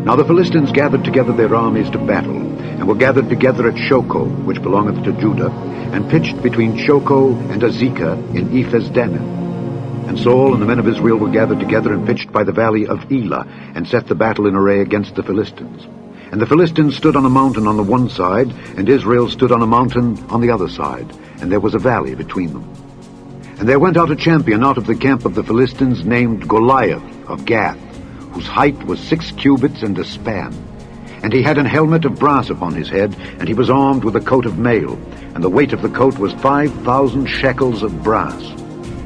Now the Philistines gathered together their armies to battle, and were gathered together at Shoco, which belongeth to Judah, and pitched between Shoco and Azekah in Ephes-dammim. And Saul and the men of Israel were gathered together and pitched by the valley of Elah, and set the battle in array against the Philistines. And the Philistines stood on a mountain on the one side, and Israel stood on a mountain on the other side, and there was a valley between them. And there went out a champion out of the camp of the Philistines, named Goliath of Gath, whose height was 6 cubits and a span. And he had an helmet of brass upon his head, and he was armed with a coat of mail, and the weight of the coat was 5,000 shekels of brass.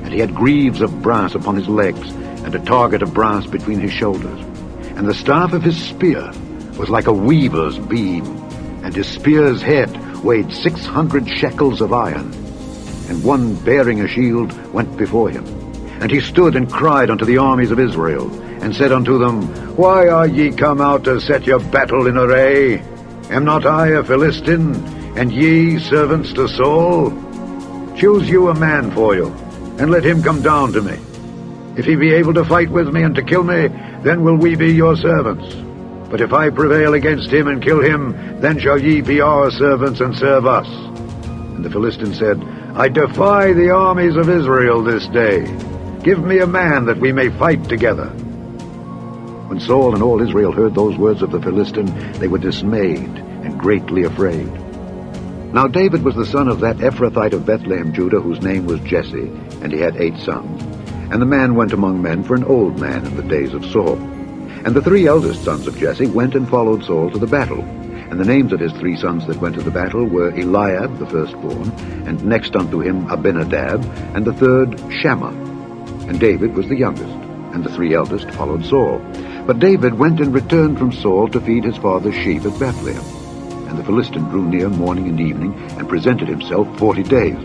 And he had greaves of brass upon his legs, and a target of brass between his shoulders. And the staff of his spear was like a weaver's beam, and his spear's head weighed 600 shekels of iron. And one bearing a shield went before him. And he stood and cried unto the armies of Israel, and said unto them, Why are ye come out to set your battle in array? Am not I a Philistine, and ye servants to Saul? Choose you a man for you, and let him come down to me. If he be able to fight with me and to kill me, then will we be your servants. But if I prevail against him and kill him, then shall ye be our servants and serve us. And the Philistine said, I defy the armies of Israel this day. Give me a man that we may fight together. When Saul and all Israel heard those words of the Philistine, they were dismayed and greatly afraid. Now David was the son of that Ephrathite of Bethlehem, Judah, whose name was Jesse, and he had 8 sons. And the man went among men for an old man in the days of Saul. And the 3 eldest sons of Jesse went and followed Saul to the battle. And the names of his 3 sons that went to the battle were Eliab, the firstborn, and next unto him Abinadab, and the third Shammah. And David was the youngest, and the 3 eldest followed Saul. But David went and returned from Saul to feed his father's sheep at Bethlehem. And the Philistine drew near morning and evening, and presented himself 40 days.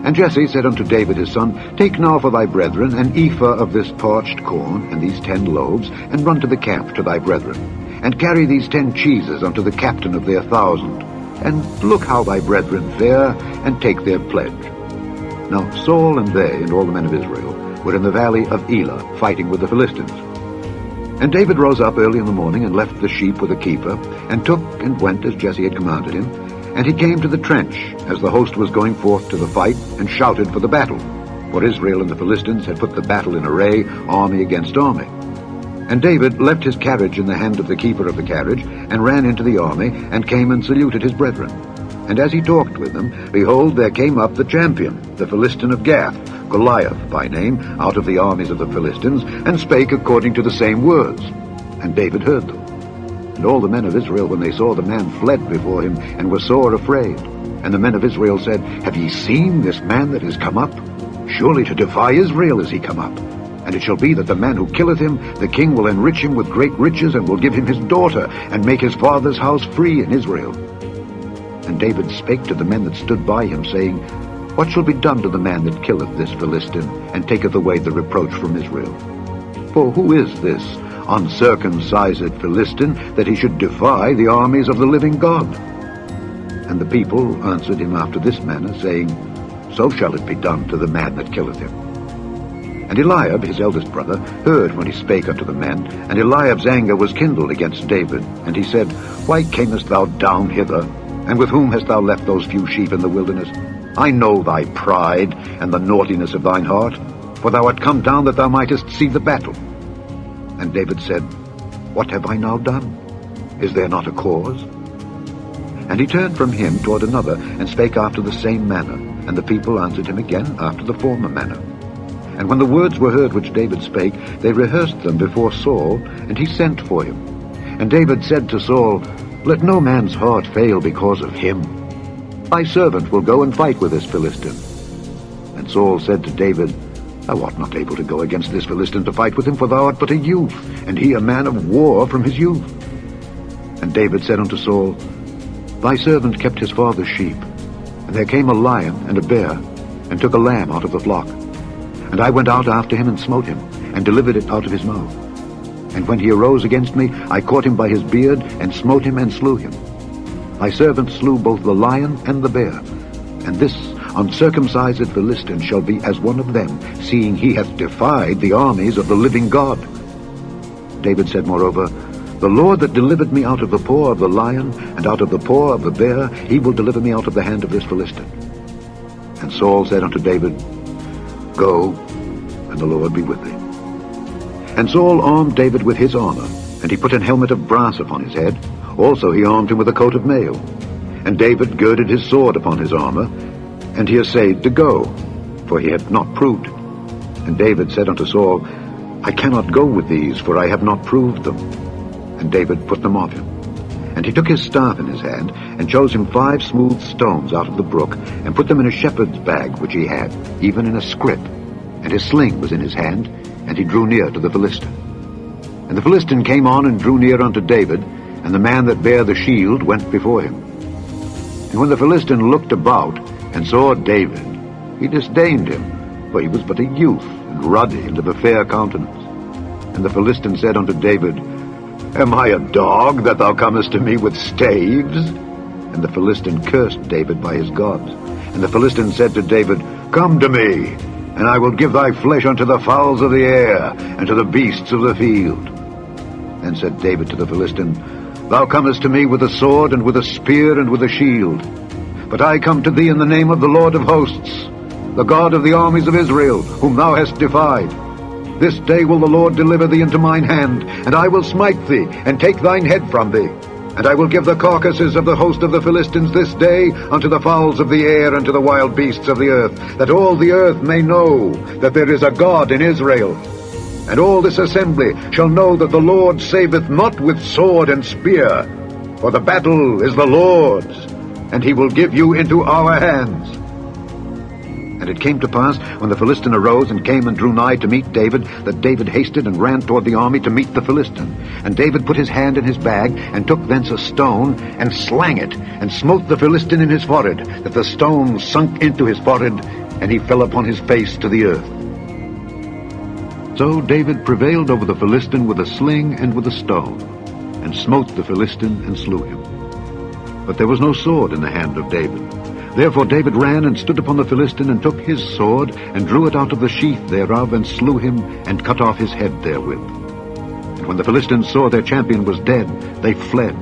And Jesse said unto David his son, Take now for thy brethren an ephah of this parched corn, and these 10 loaves, and run to the camp to thy brethren. And carry these 10 cheeses unto the captain of their 1,000. And look how thy brethren fare, and take their pledge. Now Saul and they, and all the men of Israel, were in the valley of Elah, fighting with the Philistines. And David rose up early in the morning, and left the sheep with a keeper, and took and went as Jesse had commanded him. And he came to the trench, as the host was going forth to the fight, and shouted for the battle. For Israel and the Philistines had put the battle in array, army against army. And David left his carriage in the hand of the keeper of the carriage, and ran into the army, and came and saluted his brethren. And as he talked with them, behold, there came up the champion, the Philistine of Gath, Goliath by name, out of the armies of the Philistines, and spake according to the same words. And David heard them. And all the men of Israel, when they saw the man, fled before him, and were sore afraid. And the men of Israel said, Have ye seen this man that is come up? Surely to defy Israel is he come up. And it shall be that the man who killeth him, the king will enrich him with great riches, and will give him his daughter, and make his father's house free in Israel. And David spake to the men that stood by him, saying, What shall be done to the man that killeth this Philistine, and taketh away the reproach from Israel? For who is this uncircumcised Philistine, that he should defy the armies of the living God? And the people answered him after this manner, saying, So shall it be done to the man that killeth him. And Eliab, his eldest brother, heard when he spake unto the men, and Eliab's anger was kindled against David. And he said, Why camest thou down hither? And with whom hast thou left those few sheep in the wilderness? I know thy pride, and the naughtiness of thine heart, for thou art come down that thou mightest see the battle. And David said, What have I now done? Is there not a cause? And he turned from him toward another, and spake after the same manner. And the people answered him again after the former manner. And when the words were heard which David spake, they rehearsed them before Saul, and he sent for him. And David said to Saul, Let no man's heart fail because of him. Thy servant will go and fight with this Philistine. And Saul said to David, Thou art not able to go against this Philistine to fight with him, for thou art but a youth, and he a man of war from his youth. And David said unto Saul, Thy servant kept his father's sheep, and there came a lion and a bear, and took a lamb out of the flock. And I went out after him and smote him, and delivered it out of his mouth. And when he arose against me, I caught him by his beard, and smote him and slew him. Thy servant slew both the lion and the bear, and this uncircumcised Philistine shall be as one of them, seeing he hath defied the armies of the living God. David said moreover, The Lord that delivered me out of the paw of the lion, and out of the paw of the bear, he will deliver me out of the hand of this Philistine. And Saul said unto David, Go, and the Lord be with thee. And Saul armed David with his armor, and he put an helmet of brass upon his head. Also he armed him with a coat of mail. And David girded his sword upon his armor, and he essayed to go, for he had not proved it. And David said unto Saul, I cannot go with these, for I have not proved them. And David put them off him. And he took his staff in his hand, and chose him 5 smooth stones out of the brook, and put them in a shepherd's bag which he had, even in a scrip. And his sling was in his hand, and he drew near to the Philistine. And the Philistine came on and drew near unto David, and the man that bare the shield went before him. And when the Philistine looked about, and saw David, he disdained him, for he was but a youth, and ruddy, and of a fair countenance. And the Philistine said unto David, Am I a dog, that thou comest to me with staves? And the Philistine cursed David by his gods. And the Philistine said to David, Come to me, and I will give thy flesh unto the fowls of the air, and to the beasts of the field. Then said David to the Philistine, Thou comest to me with a sword, and with a spear, and with a shield. But I come to thee in the name of the Lord of hosts, the God of the armies of Israel, whom thou hast defied. This day will the Lord deliver thee into mine hand, and I will smite thee, and take thine head from thee. And I will give the carcasses of the host of the Philistines this day unto the fowls of the air, and to the wild beasts of the earth, that all the earth may know that there is a God in Israel. And all this assembly shall know that the Lord saveth not with sword and spear, for the battle is the Lord's, and he will give you into our hands. And it came to pass, when the Philistine arose and came and drew nigh to meet David, that David hasted and ran toward the army to meet the Philistine. And David put his hand in his bag, and took thence a stone, and slang it, and smote the Philistine in his forehead, that the stone sunk into his forehead, and he fell upon his face to the earth. So David prevailed over the Philistine with a sling and with a stone, and smote the Philistine and slew him. But there was no sword in the hand of David. Therefore David ran and stood upon the Philistine, and took his sword, and drew it out of the sheath thereof, and slew him, and cut off his head therewith. And when the Philistines saw their champion was dead, they fled,